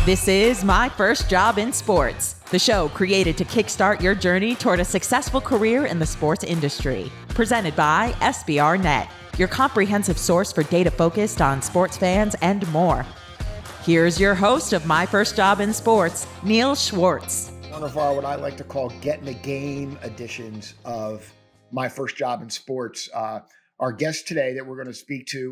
This is My First Job in Sports, the show created to kickstart your journey toward a successful career in the sports industry. Presented by SBRnet, your comprehensive source for data focused on sports fans and more. Here's your host of My First Job in Sports, Neil Schwartz. One of our, what I like to call get in the game editions of My First Job in Sports. Our guest today that we're going to speak to,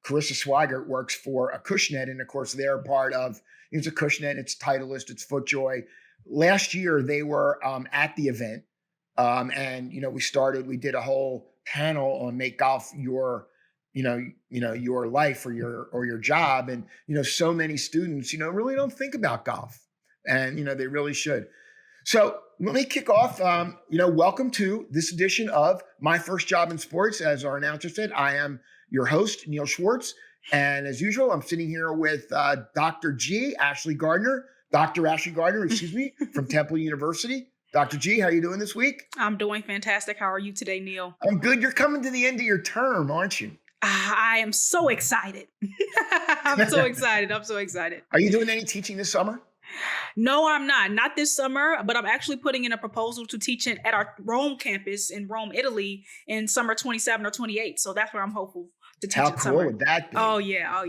Carissa Sweigart, works for Acushnet, and of course they're part of, it's Acushnet, it's Titleist, it's FootJoy. Last year they were at the event, and we did a whole panel on make golf your your life or your job, and so many students really don't think about golf, and they really should. So let me kick off. Welcome to this edition of My First Job in Sports. As our announcer said, I am your host, Neil Schwartz. And as usual, I'm sitting here with Dr. Ashley Gardner, from Temple University. Dr. G, how are you doing this week? I'm doing fantastic. How are you today, Neil? I'm good. You're coming to the end of your term, aren't you? I am so excited. I'm so excited. Are you doing any teaching this summer? No, I'm not. Not this summer, but I'm actually putting in a proposal to teach it at our Rome campus in Rome, Italy in summer 27 or 28. So that's where I'm hopeful to teach. How cool would that be? Oh, yeah.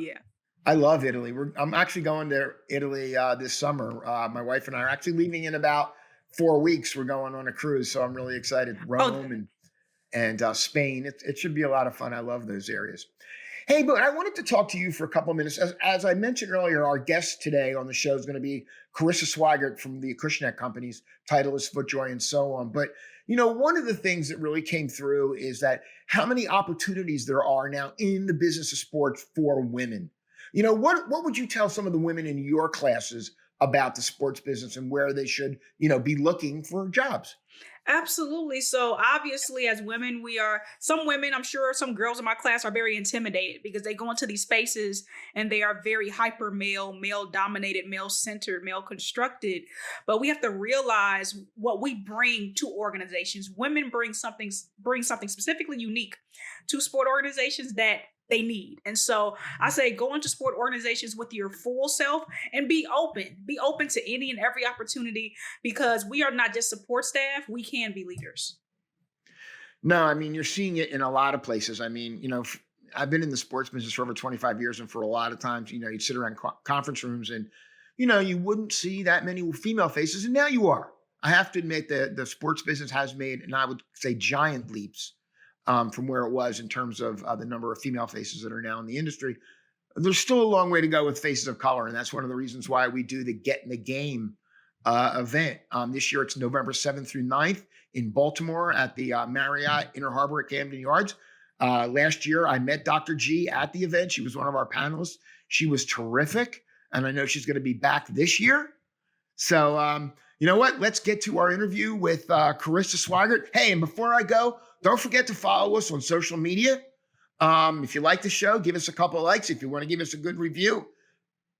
I love Italy. I'm actually going to Italy this summer. My wife and I are actually leaving in about 4 weeks. We're going on a cruise, so I'm really excited. Rome and Spain. It should be a lot of fun. I love those areas. Hey, but I wanted to talk to you for a couple of minutes. As I mentioned earlier, our guest today on the show is going to be Carissa Sweigart from the Acushnet companies, Titleist, FootJoy, and so on. But, one of the things that really came through is that how many opportunities there are now in the business of sports for women. What would you tell some of the women in your classes about the sports business and where they should, be looking for jobs? Absolutely. So obviously as women, some women, I'm sure some girls in my class are very intimidated because they go into these spaces and they are very hyper male dominated, male centered, male constructed. But we have to realize what we bring to organizations. Women bring something specifically unique to sport organizations that they need. And so I say go into sport organizations with your full self and be open to any and every opportunity, because we are not just support staff, we can be leaders. No, I mean, you're seeing it in a lot of places. I mean, I've been in the sports business for over 25 years, and for a lot of times, you'd sit around conference rooms and, you wouldn't see that many female faces, and now you are. I have to admit that the sports business has made, and I would say, giant leaps from where it was in terms of the number of female faces that are now in the industry. There's still a long way to go with faces of color, and that's one of the reasons why we do the Get in the Game event. This year, it's November 7th through 9th in Baltimore at the Marriott Inner Harbor at Camden Yards. Last year, I met Dr. G at the event. She was one of our panelists. She was terrific, and I know she's going to be back this year. So, you know what? Let's get to our interview with Carissa Sweigart. Hey, and before I go, don't forget to follow us on social media. If you like the show, give us a couple of likes. If you want to give us a good review,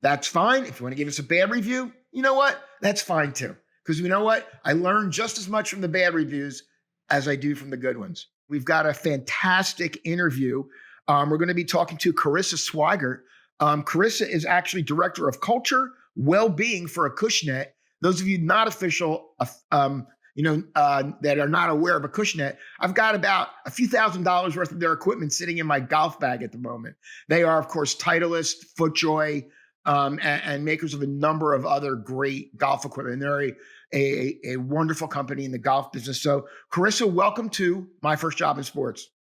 that's fine. If you want to give us a bad review, you know what? That's fine too. Because you know what? I learn just as much from the bad reviews as I do from the good ones. We've got a fantastic interview. We're going to be talking to Carissa Sweigart. Carissa is actually Director of Culture Wellbeing for Acushnet. Those of you not official, that are not aware of Acushnet, I've got about a few $1,000s worth of their equipment sitting in my golf bag at the moment. They are, of course, Titleist, FootJoy, and makers of a number of other great golf equipment. And they're a wonderful company in the golf business. So, Carissa, welcome to My First Job in Sports.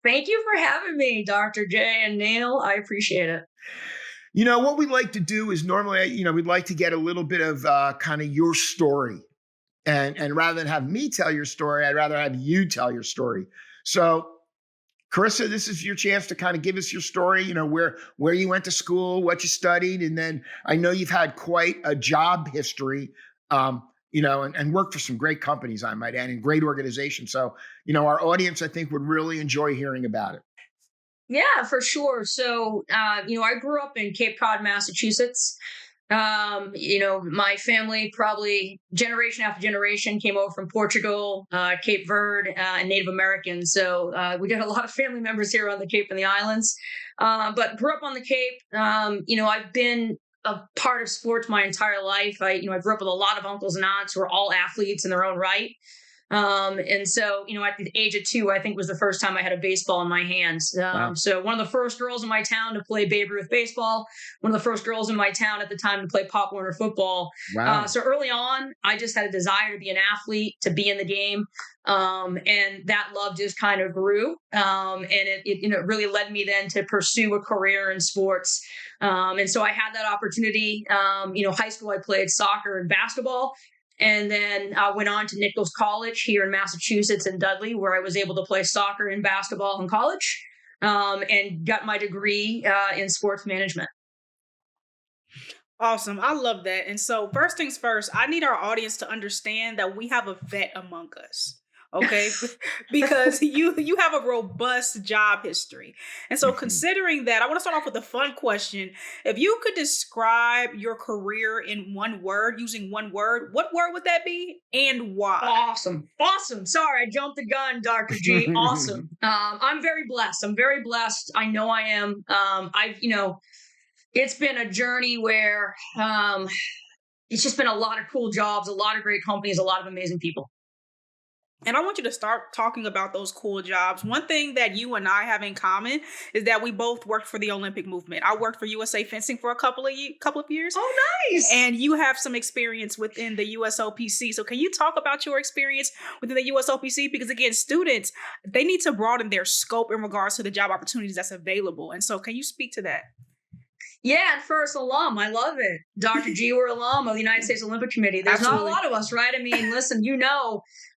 Thank you for having me, Dr. J and Neil. I appreciate it. What we like to do is normally, we'd like to get a little bit of kind of your story. And rather than have me tell your story, I'd rather have you tell your story. So, Carissa, this is your chance to kind of give us your story, where you went to school, what you studied. And then I know you've had quite a job history, and worked for some great companies, I might add, and great organizations. So, our audience, I think, would really enjoy hearing about it. Yeah, for sure. So, I grew up in Cape Cod, Massachusetts. My family probably generation after generation came over from Portugal, Cape Verde, and Native Americans. So we got a lot of family members here on the Cape and the islands, but grew up on the Cape. I've been a part of sports my entire life. I grew up with a lot of uncles and aunts who are all athletes in their own right. And so, at the age of 2, I think was the first time I had a baseball in my hands. Wow. So one of the first girls in my town to play Babe Ruth baseball, one of the first girls in my town at the time to play Pop Warner football. Wow. So early on, I just had a desire to be an athlete, to be in the game. And that love just kind of grew. And it really led me then to pursue a career in sports. And so I had that opportunity. High school, I played soccer and basketball. And then I went on to Nichols College here in Massachusetts in Dudley, where I was able to play soccer and basketball in college, and got my degree in sports management. Awesome. I love that. And so first things first, I need our audience to understand that we have a vet among us. Okay, because you have a robust job history. And so considering that, I want to start off with a fun question. If you could describe your career in one word, using one word, what word would that be and why? Awesome. Sorry, I jumped the gun, Dr. G. Awesome. I'm very blessed. I know I am. It's been a journey where it's just been a lot of cool jobs, a lot of great companies, a lot of amazing people. And I want you to start talking about those cool jobs. One thing that you and I have in common is that we both worked for the Olympic movement. I worked for USA Fencing for a couple of years. Oh, nice. And you have some experience within the USOPC. So can you talk about your experience within the USOPC? Because again, students, they need to broaden their scope in regards to the job opportunities that's available. And so can you speak to that? Yeah, and first alum, I love it. Dr. G, we're alum of the United States Olympic Committee. There's Absolutely. not a lot of us, right? I mean, listen,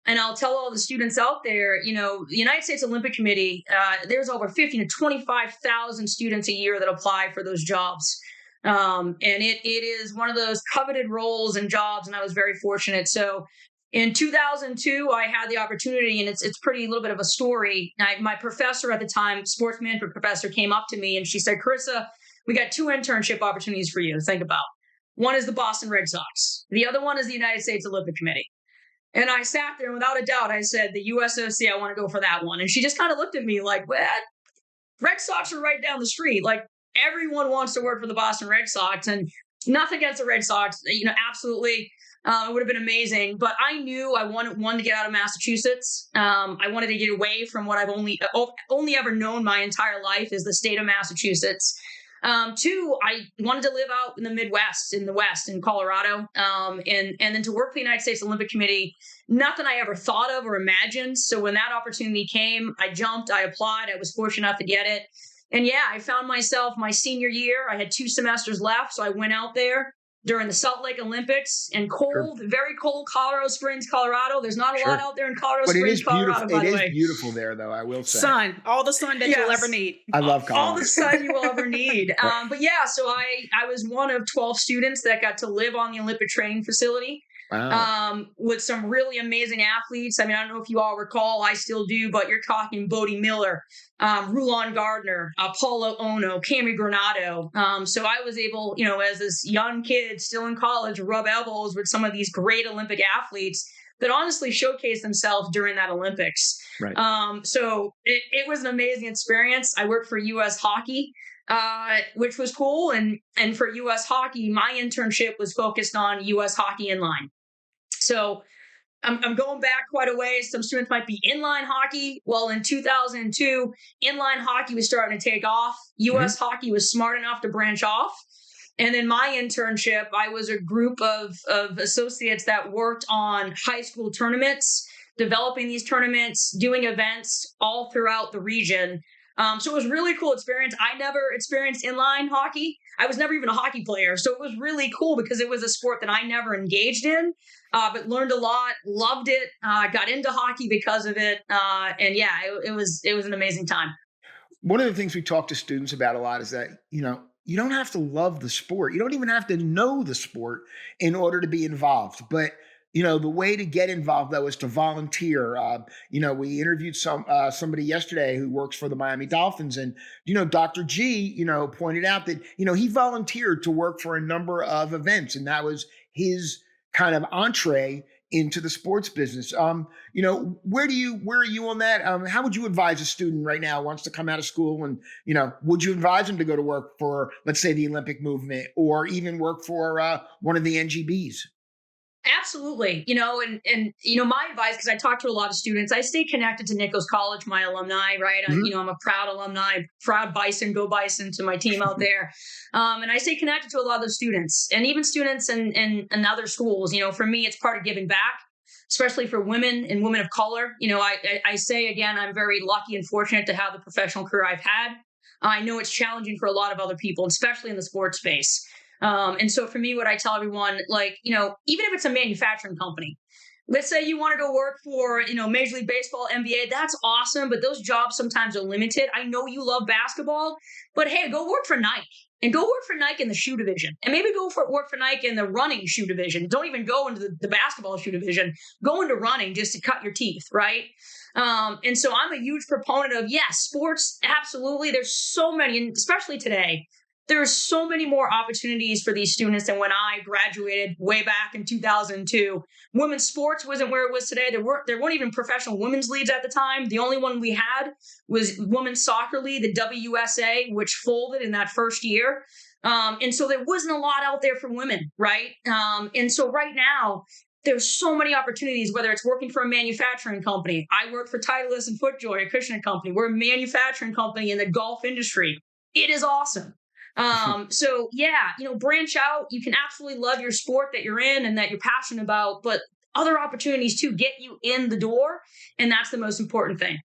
and I'll tell all the students out there, the United States Olympic Committee, there's over 50 to 25,000 students a year that apply for those jobs. And it is one of those coveted roles and jobs, and I was very fortunate. So in 2002, I had the opportunity, and it's pretty little bit of a story. My professor at the time, sports management professor, came up to me and she said, Carissa, we got 2 internship opportunities for you to think about. One is the Boston Red Sox. The other one is the United States Olympic Committee. And I sat there, and without a doubt, I said, the USOC, I want to go for that one. And she just kind of looked at me like, well, Red Sox are right down the street. Like, everyone wants to work for the Boston Red Sox, and nothing against the Red Sox. Absolutely. It would have been amazing. But I knew I wanted, one, to get out of Massachusetts. I wanted to get away from what I've only ever known my entire life is the state of Massachusetts. 2, I wanted to live out in the Midwest, in the West, in Colorado, and then to work for the United States Olympic Committee, nothing I ever thought of or imagined. So when that opportunity came, I jumped, I applied, I was fortunate enough to get it. And yeah, I found myself my senior year, I had 2 semesters left. So I went out there during the Salt Lake Olympics in cold, very cold Colorado Springs, Colorado. There's not a lot out there in Colorado Springs, Colorado, by the way. It is beautiful there, though, I will say. Sun, all the sun that you'll ever need. I love Colorado. All the sun you will ever need. But yeah, so I was one of 12 students that got to live on the Olympic training facility. Wow. With some really amazing athletes. I mean, I don't know if you all recall, I still do, but you're talking Bodie Miller, Rulon Gardner, Paulo Ono, Cammy Granado. So I was able, as this young kid still in college, rub elbows with some of these great Olympic athletes that honestly showcased themselves during that Olympics. Right. So it was an amazing experience. I worked for U.S. Hockey, which was cool. And for U.S. Hockey, my internship was focused on U.S. Hockey inline. So I'm going back quite a ways. Some students might be inline hockey. Well, in 2002, inline hockey was starting to take off. U.S. Hockey was smart enough to branch off. And in my internship, I was a group of associates that worked on high school tournaments, developing these tournaments, doing events all throughout the region. So it was a really cool experience. I never experienced inline hockey. I was never even a hockey player. So it was really cool because it was a sport that I never engaged in, but learned a lot, loved it, got into hockey because of it. And yeah, it was an amazing time. One of the things we talk to students about a lot is that, you don't have to love the sport. You don't even have to know the sport in order to be involved. But the way to get involved, though, is to volunteer. We interviewed somebody yesterday who works for the Miami Dolphins, and, Dr. G, pointed out that, he volunteered to work for a number of events, and that was his kind of entree into the sports business. Where are you on that? How would you advise a student right now who wants to come out of school and, would you advise them to go to work for, let's say, the Olympic movement or even work for one of the NGBs? Absolutely. My advice, because I talk to a lot of students, I stay connected to Nichols College, my alumni, right? I'm a proud alumni, proud Bison, go Bison to my team out there. And I stay connected to a lot of those students and even students in other schools. For me, it's part of giving back, especially for women and women of color. I say again, I'm very lucky and fortunate to have the professional career I've had. I know it's challenging for a lot of other people, especially in the sports space. And so for me, what I tell everyone, even if it's a manufacturing company, let's say you want to go work for, Major League Baseball, NBA, that's awesome. But those jobs sometimes are limited. I know you love basketball, but hey, go work for Nike and go work for Nike in the shoe division and maybe work for Nike in the running shoe division. Don't even go into the basketball shoe division, go into running just to cut your teeth. Right. And so I'm a huge proponent of, yes, sports. Absolutely. There's so many, and especially today, there's so many more opportunities for these students than when I graduated way back in 2002. Women's sports wasn't where it was today. There weren't even professional women's leagues at the time. The only one we had was women's soccer league, the WUSA, which folded in that first year. And so there wasn't a lot out there for women, right? And so right now, there's so many opportunities, whether it's working for a manufacturing company. I work for Titleist and FootJoy, Acushnet Company. We're a manufacturing company in the golf industry. It is awesome. Branch out. You can absolutely love your sport that you're in and that you're passionate about, but other opportunities to get you in the door. And that's the most important thing.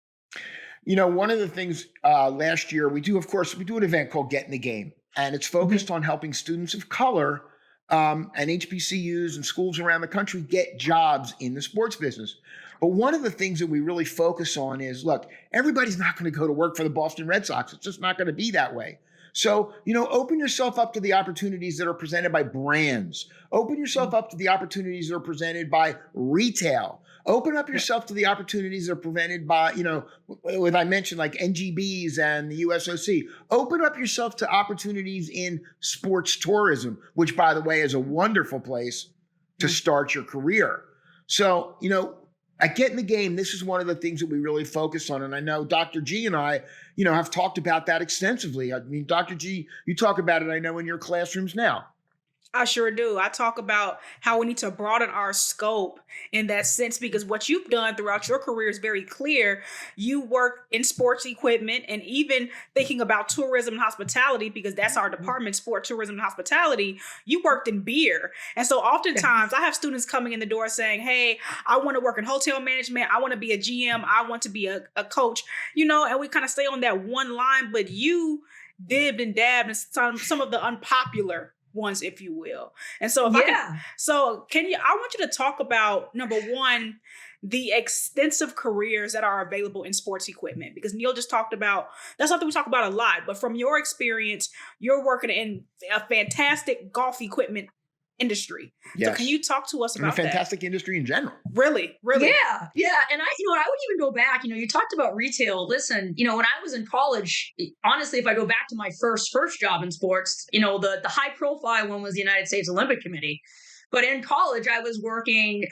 One of the things last year we do an event called Get in the Game, and it's focused on helping students of color and HBCUs and schools around the country get jobs in the sports business. But one of the things that we really focus on is, look, everybody's not going to go to work for the Boston Red Sox. It's just not going to be that way. So, open yourself up to the opportunities that are presented by brands. Open yourself up to the opportunities that are presented by retail. Open up yourself to the opportunities that are presented by, what I mentioned, like NGBs and the USOC. Open up yourself to opportunities in sports tourism, which, by the way, is a wonderful place to start your career. So, at Get in the Game, this is one of the things that we really focus on. And I know Dr. G and I, have talked about that extensively. I mean, Dr. G, you talk about it, I know, in your classrooms now. I sure do. I talk about how we need to broaden our scope in that sense, because what you've done throughout your career is very clear. You work in sports equipment and even thinking about tourism and hospitality, because that's our department, sport, tourism, and hospitality. You worked in beer. And so oftentimes I have students coming in the door saying, hey, I want to work in hotel management. I want to be a GM. I want to be a coach, and we kind of stay on that one line, but you dibbed and dabbed in some of the unpopular ones, if you will. And so I want you to talk about, number one, the extensive careers that are available in sports equipment, because Neil just talked about, that's something we talk about a lot, but from your experience, you're working in a fantastic golf equipment industry. Yes. So can you talk to us about that? A fantastic industry in general. Really? Yeah. And I would even go back, you talked about retail. Listen, when I was in college, honestly, if I go back to my first job in sports, the high profile one was the United States Olympic Committee. But in college, I was working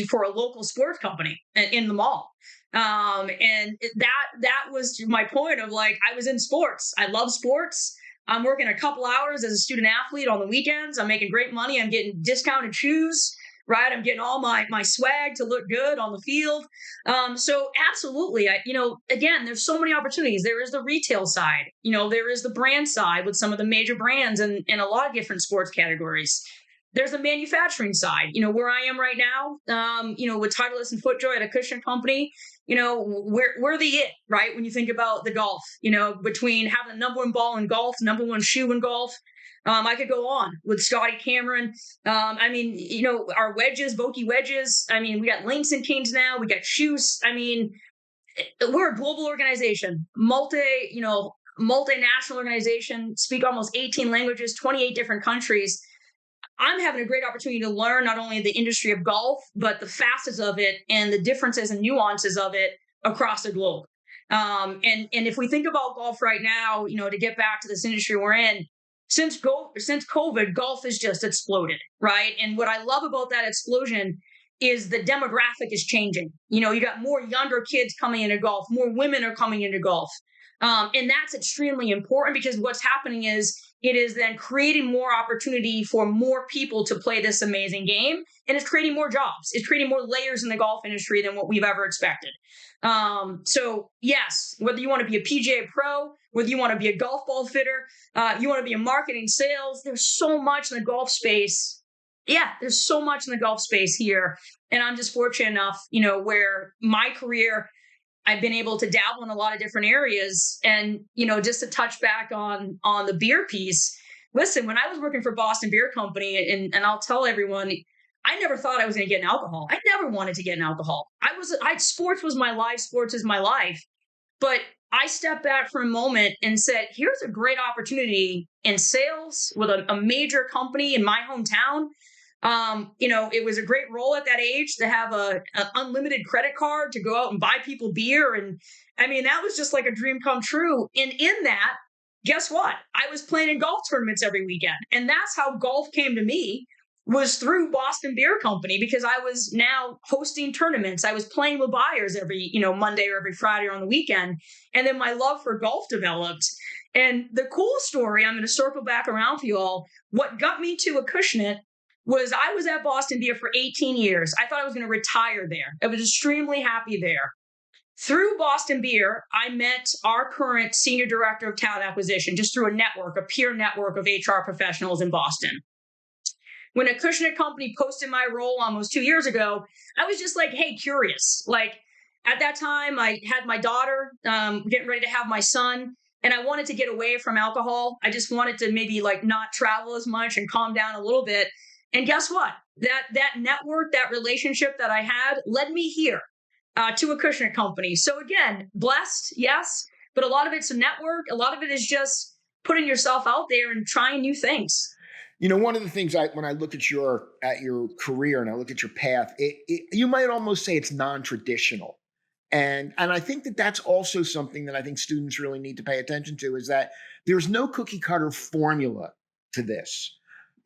for a local sports company in the mall. And that was my point of, like, I was in sports. I love sports. I'm working a couple hours as a student athlete on the weekends. I'm making great money. I'm getting discounted shoes, right? I'm getting all my swag to look good on the field. So absolutely, again, there's so many opportunities. There is the retail side, there is the brand side with some of the major brands and a lot of different sports categories. There's the manufacturing side, where I am right now, with Titleist and FootJoy at Acushnet Company, we're the it, right? When you think about the golf, between having the number one ball in golf, number one shoe in golf, I could go on with Scotty Cameron. Our wedges, Vokey Wedges. We got Langston Kings now. We got shoes. We're a global organization, multinational organization, speak almost 18 languages, 28 different countries. I'm having a great opportunity to learn not only the industry of golf, but the facets of it and the differences and nuances of it across the globe. And if we think about golf right now, to get back to this industry we're in, since COVID, golf has just exploded, right? And what I love about that explosion is the demographic is changing. You know, you got more younger kids coming into golf, more women are coming into golf. And that's extremely important because what's happening is it is then creating more opportunity for more people to play this amazing game. And it's creating more jobs. It's creating more layers in the golf industry than what we've ever expected. So yes, whether you want to be a PGA pro, whether you want to be a golf ball fitter, you want to be in marketing sales, there's so much in the golf space. Yeah, there's so much in the golf space here. And I'm just fortunate enough, you know, where my career, I've been able to dabble in a lot of different areas. And, you know, just to touch back on the beer piece, listen, when I was working for Boston Beer Company, and I'll tell everyone, I never thought I was going to get in alcohol. I never wanted to get in alcohol. Sports was my life. Sports is my life. But I stepped back for a moment and said, here's a great opportunity in sales with a major company in my hometown. You know, it was a great role at that age to have an unlimited credit card to go out and buy people beer. And I mean, that was just like a dream come true. And in that, guess what? I was playing in golf tournaments every weekend. And that's how golf came to me, was through Boston Beer Company, because I was now hosting tournaments. I was playing with buyers every, you know, Monday or every Friday or on the weekend. And then my love for golf developed. And the cool story, I'm going to circle back around for you all. What got me to Acushnet was I was at Boston Beer for 18 years. I thought I was going to retire there. I was extremely happy there. Through Boston Beer, I met our current senior director of talent acquisition, just through a network, a peer network of HR professionals in Boston. When Acushnet Company posted my role almost 2 years ago, I was just like, hey, curious. Like at that time, I had my daughter, getting ready to have my son, and I wanted to get away from alcohol. I just wanted to maybe like not travel as much and calm down a little bit. And guess what? That network, that relationship that I had led me here to Acushnet Company. So again, blessed, yes, but a lot of it's a network. A lot of it is just putting yourself out there and trying new things. You know, one of the things when I look at your career and I look at your path, you might almost say it's non-traditional. And I think that's also something that I think students really need to pay attention to, is that there's no cookie cutter formula to this.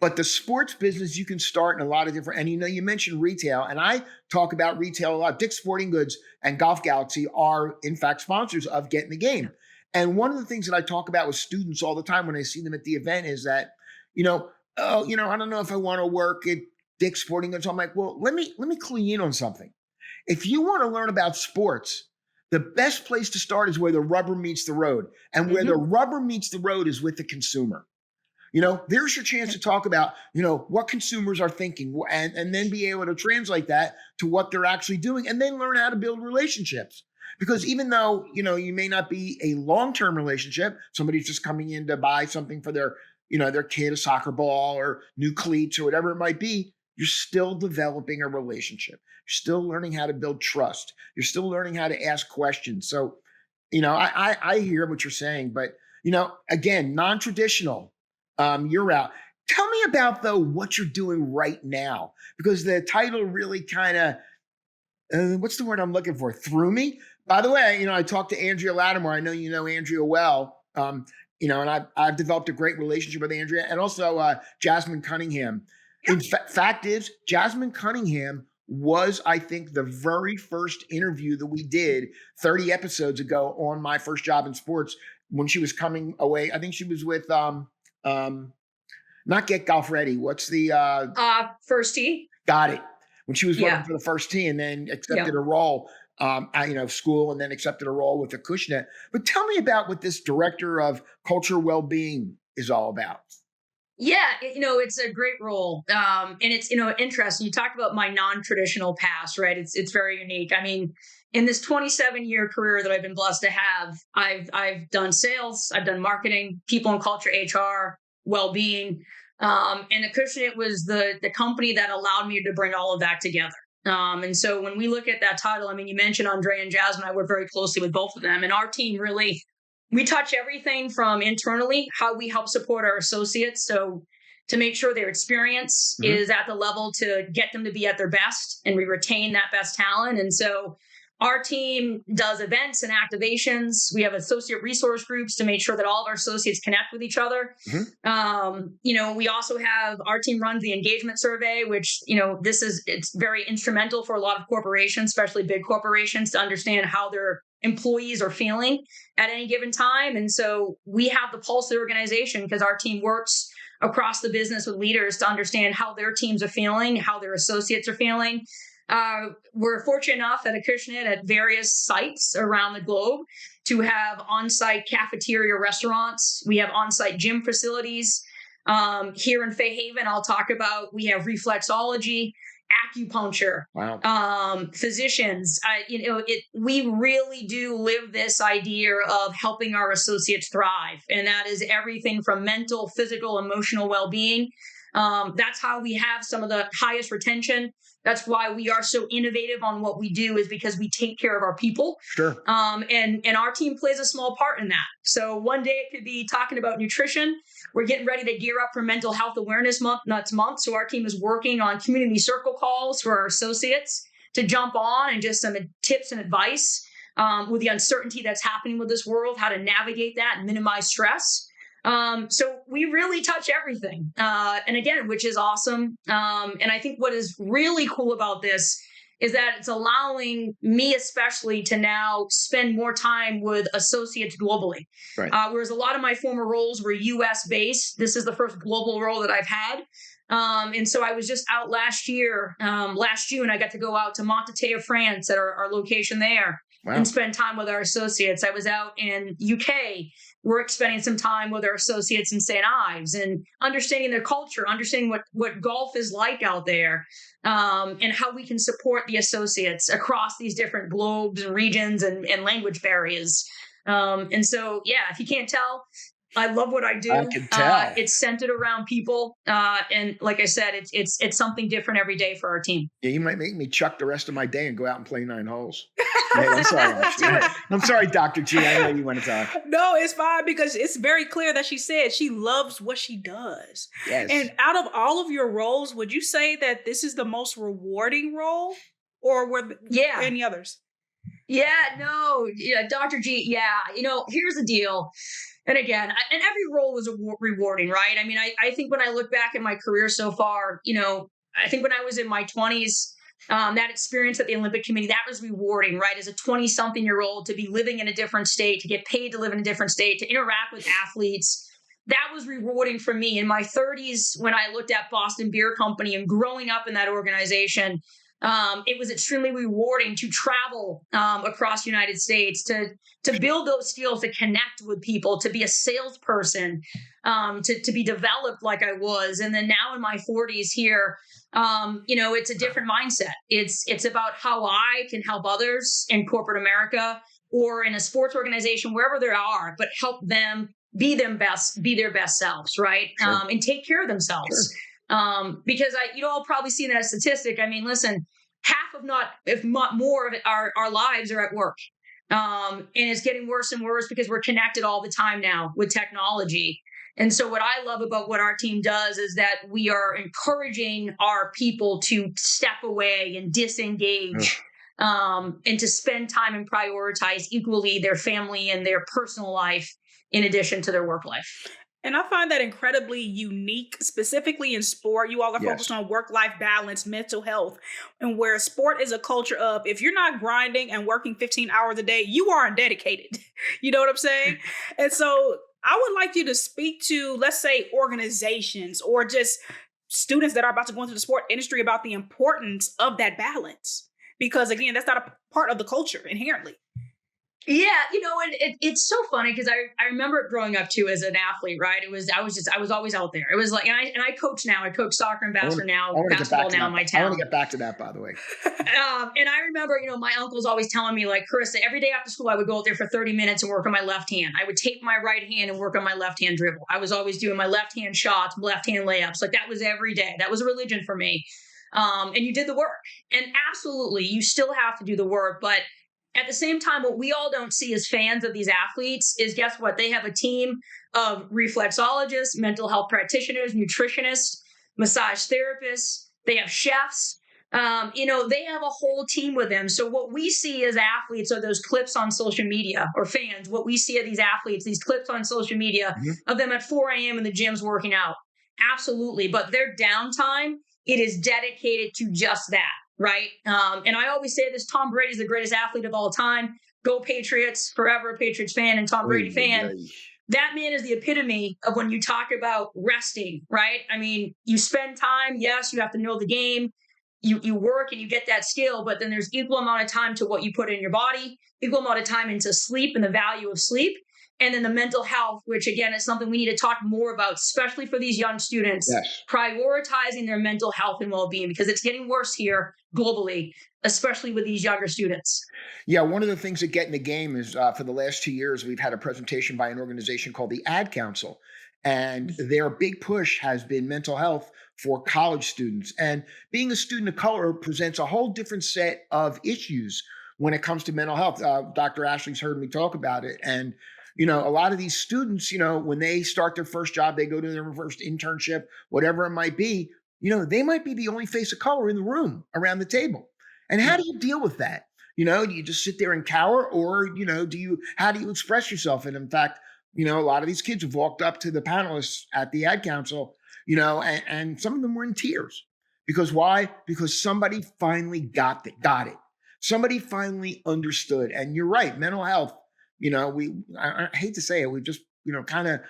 But the sports business, you can start in a lot of different, and you know, you mentioned retail, and I talk about retail a lot. Dick's Sporting Goods and Golf Galaxy are in fact sponsors of Get in the Game. And one of the things that I talk about with students all the time when I see them at the event is that, you know, oh, you know, I don't know if I want to work at Dick's Sporting Goods. I'm like, well, let me clue you in on something. If you want to learn about sports, the best place to start is where the rubber meets the road. And where the rubber meets the road is with the consumer. You know, there's your chance to talk about, you know, what consumers are thinking, and then be able to translate that to what they're actually doing, and then learn how to build relationships. Because even though, you know, you may not be a long-term relationship, somebody's just coming in to buy something for their, you know, their kid, a soccer ball or new cleats or whatever it might be, you're still developing a relationship. You're still learning how to build trust. You're still learning how to ask questions. So, you know, I hear what you're saying, but, you know, again, non-traditional. You're out. Tell me about, though, what you're doing right now, because the title really kind of, what's the word I'm looking for? Threw me. By the way, you know, I talked to Andrea Lattimore. I know you know Andrea well, you know, and I've developed a great relationship with Andrea, and also Jasmine Cunningham. Yep. Fact is, Jasmine Cunningham was, I think, the very first interview that we did 30 episodes ago on My First Job in Sports, when she was coming away. I think she was with not Get Golf Ready. What's the First Tee? Got it. When she was working for the First Tee, and then accepted a role at, you know, school, and then accepted a role with Acushnet. But tell me about what this Director of Culture Wellbeing is all about. Yeah, you know, it's a great role. And it's, you know, interesting. You talked about my non-traditional past, right? It's very unique. I mean, in this 27-year career that I've been blessed to have, I've done sales, I've done marketing, people and culture, HR, well-being. And Acushnet was the company that allowed me to bring all of that together. And so when we look at that title, I mean, you mentioned Andrea and Jasmine. I work very closely with both of them, and our team really, we touch everything from internally, how we help support our associates. So to make sure their experience is at the level to get them to be at their best, and we retain that best talent. And so Our team does events and activations. We have associate resource groups to make sure that all of our associates connect with each other. We also have our team runs the engagement survey, which, it's very instrumental for a lot of corporations, especially big corporations, to understand how their employees are feeling at any given time. And so we have the pulse of the organization because our team works across the business with leaders to understand how their teams are feeling, how their associates are feeling. We're fortunate enough at Acushnet at various sites around the globe to have on-site cafeteria restaurants. We have on-site gym facilities. Here in Fairhaven, I'll talk about, we have reflexology, acupuncture, physicians. We really do live this idea of helping our associates thrive. And that is everything from mental, physical, emotional well-being. That's how we have some of the highest retention. That's why we are so innovative on what we do, is because we take care of our people. Sure. And our team plays a small part in that. So one day it could be talking about nutrition. We're getting ready to gear up for Mental Health Awareness Month next month. So our team is working on community circle calls for our associates to jump on and just some tips and advice with the uncertainty that's happening with this world, how to navigate that and minimize stress. So we really touch everything. And again, which is awesome. And I think what is really cool about this is that it's allowing me especially to now spend more time with associates globally. Right. Whereas a lot of my former roles were US based. This is the first global role that I've had. And so I was just out last June, I got to go out to Montetea, France at our location there. Wow. And spend time with our associates. I was out in UK. We're spending some time with our associates in St. Ives and understanding their culture, understanding what golf is like out there, and how we can support the associates across these different globes and regions and language barriers. And so, if you can't tell, I love what I do. I can tell. It's centered around people. And like I said, it's something different every day for our team. Yeah, you might make me chuck the rest of my day and go out and play 9 holes. Hey, I'm sorry. I'm sorry, Dr. G. I know you want to talk. No, it's fine because it's very clear that she said she loves what she does. Yes. And out of all of your roles, would you say that this is the most rewarding role, or were there any others? Dr. G. Here's the deal. And again, and every role was rewarding, right? I mean, I think when I look back at my career so far, I think when I was in my 20s, that experience at the Olympic Committee, that was rewarding, right? As a 20-something-year-old, to be living in a different state, to get paid to live in a different state, to interact with athletes, that was rewarding for me. In my 30s, when I looked at Boston Beer Company and growing up in that organization, it was extremely rewarding to travel across the United States, to build those skills, to connect with people, to be a salesperson, to be developed like I was. And then now in my 40s here, it's a different mindset. It's about how I can help others in corporate America or in a sports organization, wherever they are, but help them be their best selves, right? Sure. And take care of themselves. Sure. Because I'll probably see that statistic. I mean, listen, half if not more of it, our lives are at work. And it's getting worse and worse because we're connected all the time now with technology. And so what I love about what our team does is that we are encouraging our people to step away and disengage, and to spend time and prioritize equally their family and their personal life in addition to their work life. And I find that incredibly unique, specifically in sport. You all are focused on work-life balance, mental health, and where sport is a culture of, if you're not grinding and working 15 hours a day, you aren't dedicated. You know what I'm saying? And so I would like you to speak to, let's say, organizations or just students that are about to go into the sport industry about the importance of that balance. Because again, that's not a part of the culture inherently. Yeah, and it's so funny because I remember it growing up too as an athlete, right? I was always out there. It was like, and I coach now. I coach soccer and basketball now in my town. I want to get back to that, by the way. And I remember, my uncle's always telling me, like, Carissa, every day after school, I would go out there for 30 minutes and work on my left hand. I would tape my right hand and work on my left hand dribble. I was always doing my left hand shots, left hand layups. Like, that was every day. That was a religion for me. And you did the work. And absolutely, you still have to do the work, but at the same time, what we all don't see as fans of these athletes is, guess what? They have a team of reflexologists, mental health practitioners, nutritionists, massage therapists. They have chefs. They have a whole team with them. So what we see as athletes are those clips on social media, or fans. What we see of these athletes, these clips on social media of them at 4 a.m. in the gyms working out. Absolutely. But their downtime, it is dedicated to just that, right? And I always say this, Tom Brady is the greatest athlete of all time. Go Patriots, forever a Patriots fan and Tom Brady fan. That man is the epitome of when you talk about resting, right? I mean, you spend time, yes, you have to know the game. You work and you get that skill, but then there's equal amount of time to what you put in your body, equal amount of time into sleep and the value of sleep. And then the mental health, which again is something we need to talk more about, especially for these young students, prioritizing their mental health and well-being, because it's getting worse here globally, especially with these younger students. Yeah, one of the things that get in the game is for the last 2 years, we've had a presentation by an organization called the Ad Council. And their big push has been mental health for college students. And being a student of color presents a whole different set of issues when it comes to mental health. Dr. Ashley's heard me talk about it. And a lot of these students, when they start their first job, they go to their first internship, whatever it might be, they might be the only face of color in the room around the table. And how do you deal with that? Do you just sit there and cower, or, how do you express yourself? And in fact, a lot of these kids have walked up to the panelists at the Ad Council, and some of them were in tears. Because why? Because somebody finally got it. Somebody finally understood. And you're right, mental health. I hate to say it, we've just, kind of,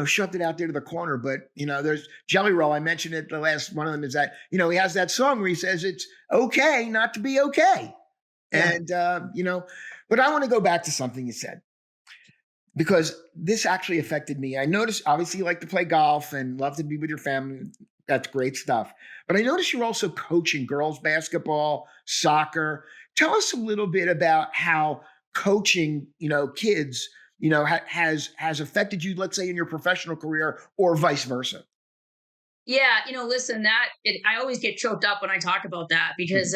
shoved it out there to the corner. But, there's Jelly Roll. I mentioned it. The last one of them is that, he has that song where he says it's okay not to be okay. Yeah. And, but I want to go back to something you said, because this actually affected me. I noticed, obviously, you like to play golf and love to be with your family. That's great stuff. But I noticed you're also coaching girls basketball, soccer. Tell us a little bit about how coaching, kids, has affected you, let's say, in your professional career, or vice versa. Yeah, listen, I always get choked up when I talk about that, because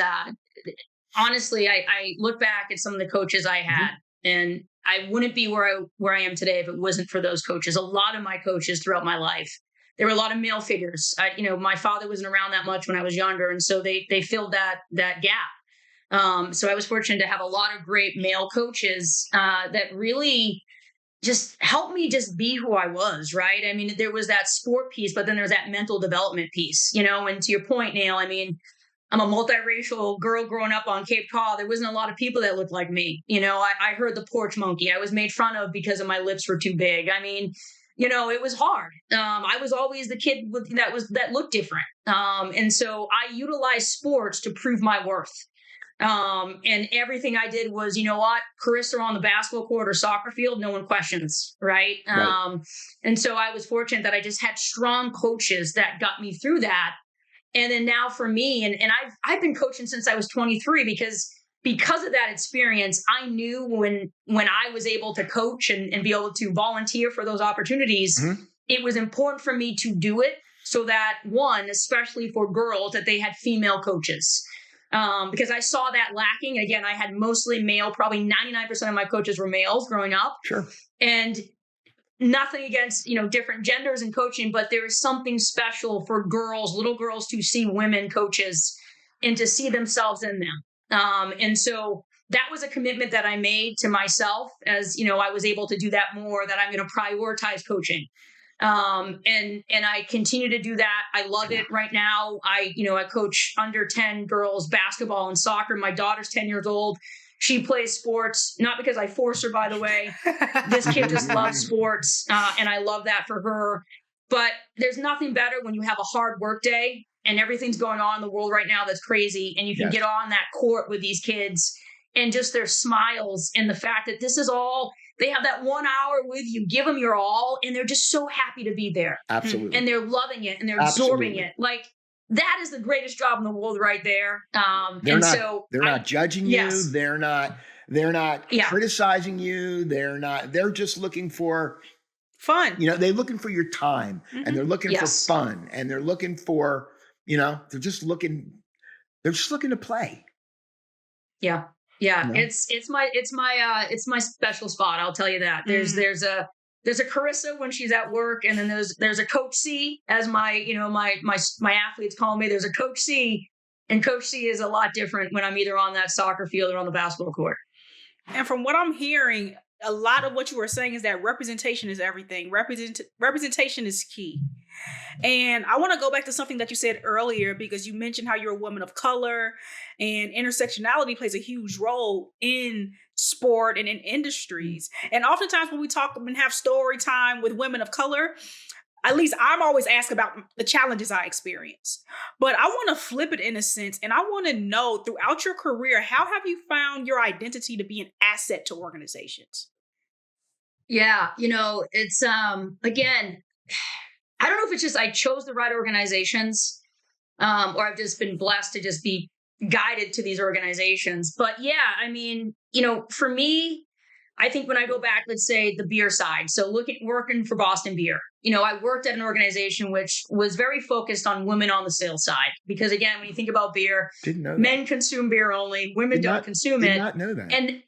honestly, I look back at some of the coaches I had, and I wouldn't be where I am today if it wasn't for those coaches. A lot of my coaches throughout my life, there were a lot of male figures. My father wasn't around that much when I was younger, and so they filled that gap. So I was fortunate to have a lot of great male coaches that really just helped me just be who I was, right? I mean, there was that sport piece, but then there's that mental development piece, and to your point, Neil, I mean, I'm a multiracial girl growing up on Cape Cod. There wasn't a lot of people that looked like me. I heard the porch monkey. I was made fun of because of my lips were too big. I mean, it was hard. I was always the kid that looked different. And so I utilized sports to prove my worth. And everything I did was, Carissa on the basketball court or soccer field, no one questions, right? And so I was fortunate that I just had strong coaches that got me through that. And then now for me, and I've been coaching since I was 23, because of that experience, I knew when I was able to coach and be able to volunteer for those opportunities, it was important for me to do it so that, one, especially for girls, that they had female coaches. Because I saw that lacking. Again, I had mostly male, probably 99% of my coaches were males growing up. Sure. And nothing against, different genders in coaching, but there is something special for girls, little girls, to see women coaches and to see themselves in them. And so that was a commitment that I made to myself as, I was able to do that more, that I'm going to prioritize coaching. And I continue to do that. I love it right now. I coach under 10 girls basketball and soccer. My daughter's 10 years old. She plays sports, not because I force her, by the way. This kid just loves sports. And I love that for her. But there's nothing better when you have a hard work day and everything's going on in the world right now that's crazy. And you can get on that court with these kids and just their smiles and the fact that this is all, they have that 1 hour with you, give them your all, and they're just so happy to be there. Absolutely. And they're loving it and they're absorbing it. Like, that is the greatest job in the world right there. They're not judging you. Yes. They're not criticizing you. They're just looking for fun. They're looking for your time and they're looking for fun and they're looking for, they're just looking to play. Yeah. Yeah. It's my special spot. I'll tell you that. There's a Carissa when she's at work, and then there's a Coach C, as my athletes call me. There's a Coach C, And Coach C is a lot different when I'm either on that soccer field or on the basketball court. And from what I'm hearing, a lot of what you were saying is that representation is everything. Representation is key. And I want to go back to something that you said earlier, because you mentioned how you're a woman of color and intersectionality plays a huge role in sport and in industries. And oftentimes when we talk and have story time with women of color, at least I'm always asked about the challenges I experience. But I want to flip it in a sense. And I want to know, throughout your career, how have you found your identity to be an asset to organizations? Yeah, it's again, I don't know if it's just I chose the right organizations, or I've just been blessed to just be guided to these organizations. But yeah, I mean, for me, I think when I go back, let's say the beer side, so working for Boston Beer, I worked at an organization which was very focused on women on the sales side, because again, when you think about beer, men consume beer only, women don't consume it. Did not know that.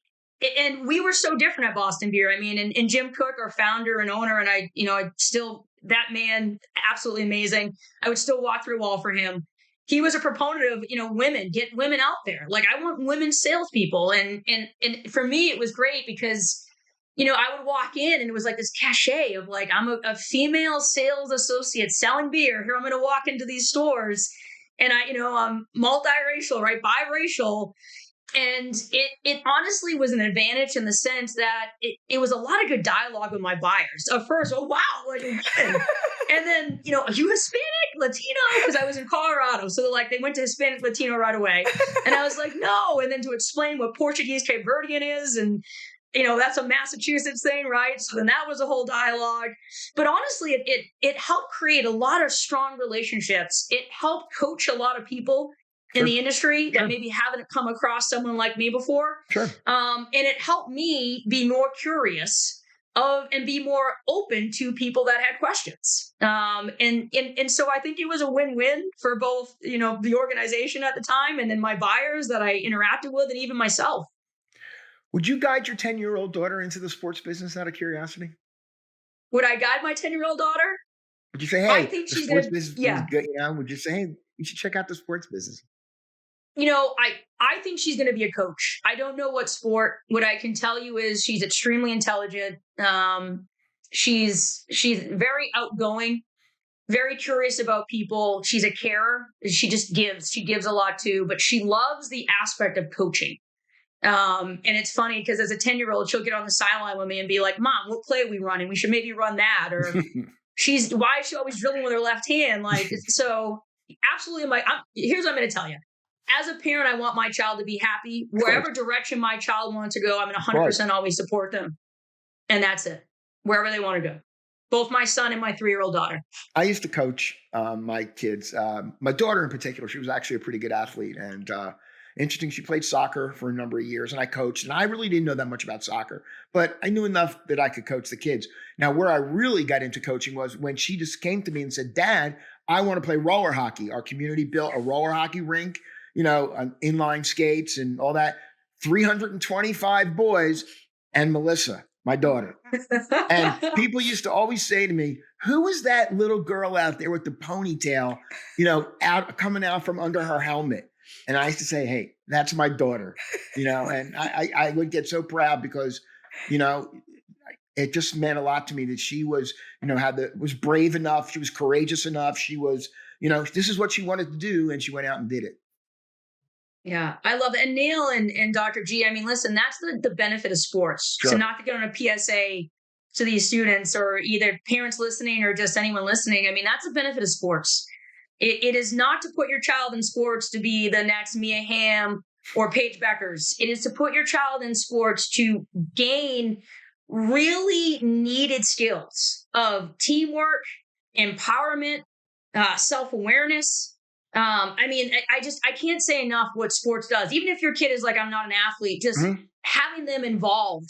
And we were so different at Boston Beer. I mean, and Jim Cook, our founder and owner, and I still, that man, absolutely amazing. I would still walk through a wall for him. He was a proponent of, women, get women out there. Like, I want women salespeople. And for me, it was great because, I would walk in and it was like this cachet of like, I'm a female sales associate selling beer. Here, I'm going to walk into these stores and I'm multiracial, right? Biracial. And it honestly was an advantage in the sense that it was a lot of good dialogue with my buyers. At first, oh, wow, like a woman. And then, are you Hispanic, Latino? Because I was in Colorado. So they went to Hispanic, Latino right away. And I was like, no. And then to explain what Portuguese Cape Verdean is. And, that's a Massachusetts thing, right? So then that was a whole dialogue. But honestly, it helped create a lot of strong relationships. It helped coach a lot of people in the industry that maybe haven't come across someone like me before. Sure. And it helped me be more curious and be more open to people that had questions. And so I think it was a win-win for both, the organization at the time and then my buyers that I interacted with and even myself. Would you guide your 10-year-old daughter into the sports business out of curiosity? Would I guide my 10-year-old daughter? Would you say, hey, I think she's sports business is good, would you say, hey, you should check out the sports business? I think she's going to be a coach. I don't know what sport. What I can tell you is she's extremely intelligent. She's very outgoing, very curious about people. She's a carer. She just gives. She gives a lot too, but she loves the aspect of coaching. And it's funny because as a 10-year-old, she'll get on the sideline with me and be like, Mom, what play are we running? We should maybe run that. Or why is she always dribbling with her left hand? Like, so absolutely. Here's what I'm going to tell you. As a parent, I want my child to be happy. Wherever direction my child wants to go, I'm going to 100% always support them. And that's it. Wherever they want to go. Both my son and my 3-year-old daughter. I used to coach my kids. My daughter in particular, she was actually a pretty good athlete. And interesting, she played soccer for a number of years and I coached. And I really didn't know that much about soccer, but I knew enough that I could coach the kids. Now, where I really got into coaching was when she just came to me and said, Dad, I want to play roller hockey. Our community built a roller hockey rink, inline skates and all that. 325 boys and Melissa, my daughter. And people used to always say to me, who is that little girl out there with the ponytail, coming out from under her helmet? And I used to say, hey, that's my daughter, and I would get so proud because, it just meant a lot to me that she was, was brave enough. She was courageous enough. She was, this is what she wanted to do. And she went out and did it. Yeah, I love it. And Neil and Dr. G, I mean, listen, that's the benefit of sports. Sure. So not to get on a PSA to these students or either parents listening or just anyone listening. I mean, that's the benefit of sports. It is not to put your child in sports to be the next Mia Hamm or Paige Beckers. It is to put your child in sports to gain really needed skills of teamwork, empowerment, self-awareness. I mean, I can't say enough what sports does. Even if your kid is like, I'm not an athlete, just having them involved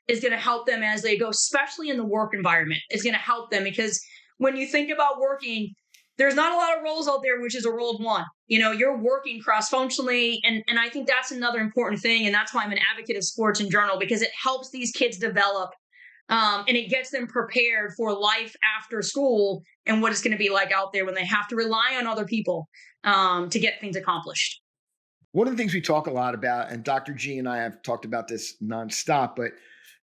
is going to help them as they go, especially in the work environment. It's going to help them because when you think about working, there's not a lot of roles out there, which is a role of one. You're working cross-functionally. And I think that's another important thing. And that's why I'm an advocate of sports in general, because it helps these kids develop and it gets them prepared for life after school and what it's going to be like out there when they have to rely on other people to get things accomplished. one of the things we talk a lot about, and Dr. G and I have talked about this nonstop, but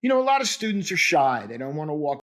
a lot of students are shy. They don't want to walk